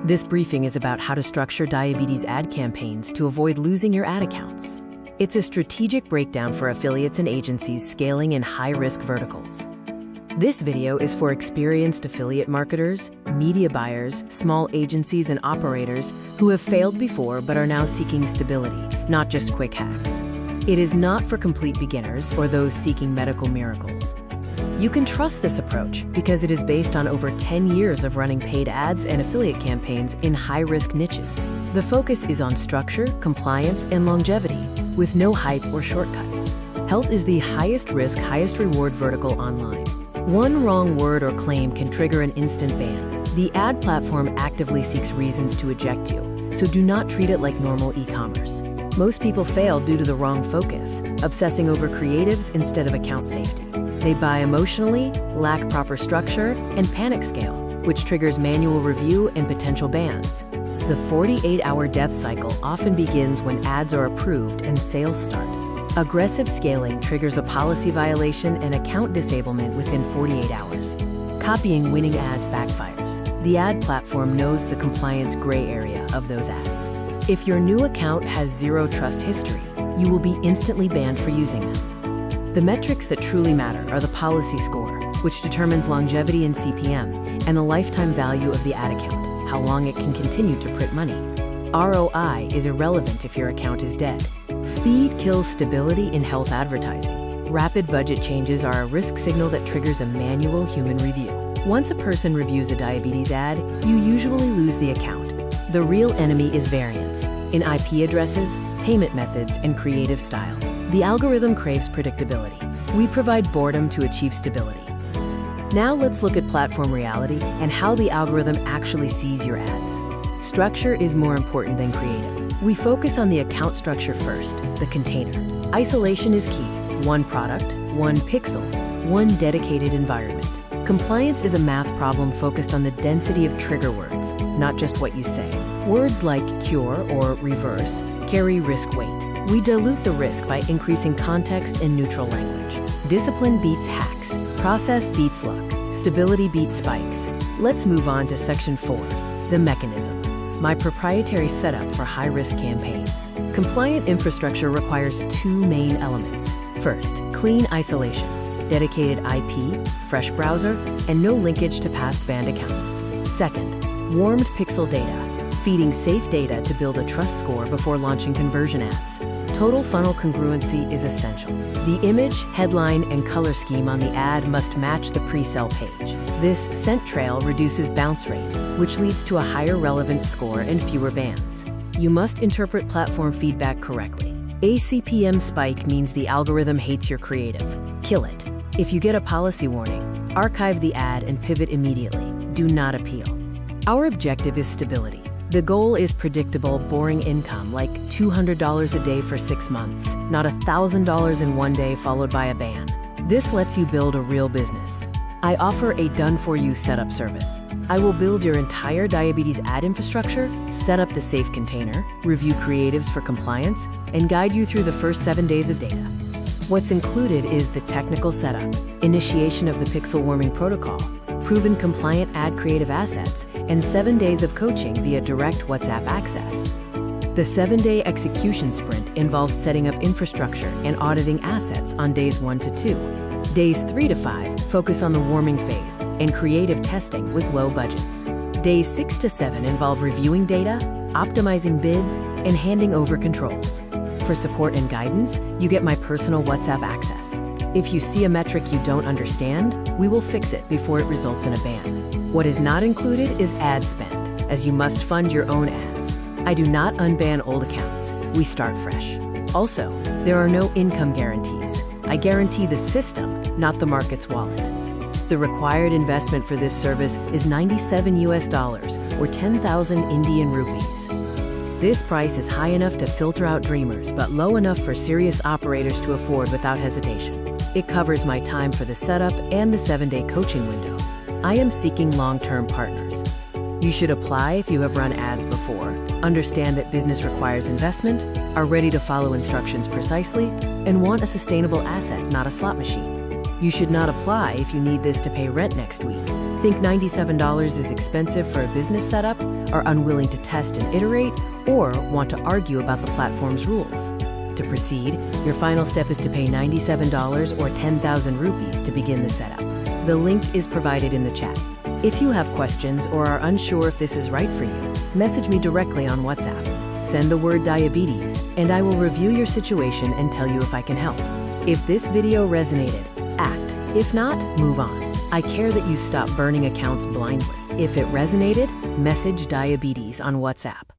This briefing is about how to structure diabetes ad campaigns to avoid losing your ad accounts. It's a strategic breakdown for affiliates and agencies scaling in high-risk verticals. This video is for experienced affiliate marketers, media buyers, small agencies, and operators who have failed before but are now seeking stability, not just quick hacks. It is not for complete beginners or those seeking medical miracles. You can trust this approach because it is based on over 10 years of running paid ads and affiliate campaigns in high-risk niches. The focus is on structure, compliance, and longevity, with no hype or shortcuts. Health is the highest risk, highest reward vertical online. One wrong word or claim can trigger an instant ban. The ad platform actively seeks reasons to eject you, so do not treat it like normal e-commerce. Most people fail due to the wrong focus, obsessing over creatives instead of account safety. They buy emotionally, lack proper structure, and panic scale, which triggers manual review and potential bans. The 48-hour death cycle often begins when ads are approved and sales start. Aggressive scaling triggers a policy violation and account disablement within 48 hours. Copying winning ads backfires. The ad platform knows the compliance gray area of those ads. If your new account has zero trust history, you will be instantly banned for using them. The metrics that truly matter are the policy score, which determines longevity in CPM, and the lifetime value of the ad account, how long it can continue to print money. ROI is irrelevant if your account is dead. Speed kills stability in health advertising. Rapid budget changes are a risk signal that triggers a manual human review. Once a person reviews a diabetes ad, you usually lose the account. The real enemy is variance in IP addresses, payment methods, and creative style. The algorithm craves predictability. We provide boredom to achieve stability. Now let's look at platform reality and how the algorithm actually sees your ads. Structure is more important than creative. We focus on the account structure first, the container. Isolation is key. One product, one pixel, one dedicated environment. Compliance is a math problem focused on the density of trigger words, not just what you say. Words like cure or reverse carry risk weight. We dilute the risk by increasing context and neutral language. Discipline beats hacks. Process beats luck. Stability beats spikes. Let's move on to section 4, the mechanism. My proprietary setup for high-risk campaigns. Compliant infrastructure requires two main elements. First, clean isolation. Dedicated IP, fresh browser, and no linkage to past banned accounts. Second, warmed pixel data, feeding safe data to build a trust score before launching conversion ads. Total funnel congruency is essential. The image, headline, and color scheme on the ad must match the pre-sell page. This scent trail reduces bounce rate, which leads to a higher relevance score and fewer bans. You must interpret platform feedback correctly. A CPM spike means the algorithm hates your creative. Kill it. If you get a policy warning, archive the ad and pivot immediately. Do not appeal. Our objective is stability. The goal is predictable, boring income like $200 a day for 6 months, not $1,000 in one day followed by a ban. This lets you build a real business. I offer a done-for-you setup service. I will build your entire diabetes ad infrastructure, set up the safe container, review creatives for compliance, and guide you through the first 7 days of data. What's included is the technical setup, initiation of the pixel warming protocol, proven compliant ad creative assets, and 7 days of coaching via direct WhatsApp access. The 7-day execution sprint involves setting up infrastructure and auditing assets on days 1 to 2. Days 3 to 5 focus on the warming phase and creative testing with low budgets. Days 6 to 7 involve reviewing data, optimizing bids, and handing over controls. For support and guidance, you get my personal WhatsApp access. If you see a metric you don't understand, we will fix it before it results in a ban. What is not included is ad spend, as you must fund your own ads. I do not unban old accounts. We start fresh. Also, there are no income guarantees. I guarantee the system, not the market's wallet. The required investment for this service is $97 or 10,000 Indian rupees. This price is high enough to filter out dreamers, but low enough for serious operators to afford without hesitation. It covers my time for the setup and the 7-day coaching window. I am seeking long-term partners. You should apply if you have run ads before, understand that business requires investment, are ready to follow instructions precisely, and want a sustainable asset, not a slot machine. You should not apply if you need this to pay rent next week, Think $97 is expensive for a business setup, are unwilling to test and iterate, or want to argue about the platform's rules? To proceed, your final step is to pay $97 or 10,000 rupees to begin the setup. The link is provided in the chat. If you have questions or are unsure if this is right for you, message me directly on WhatsApp. Send the word diabetes, and I will review your situation and tell you if I can help. If this video resonated, act. If not, move on. I care that you stop burning accounts blindly. If it resonated, message diabetes on WhatsApp.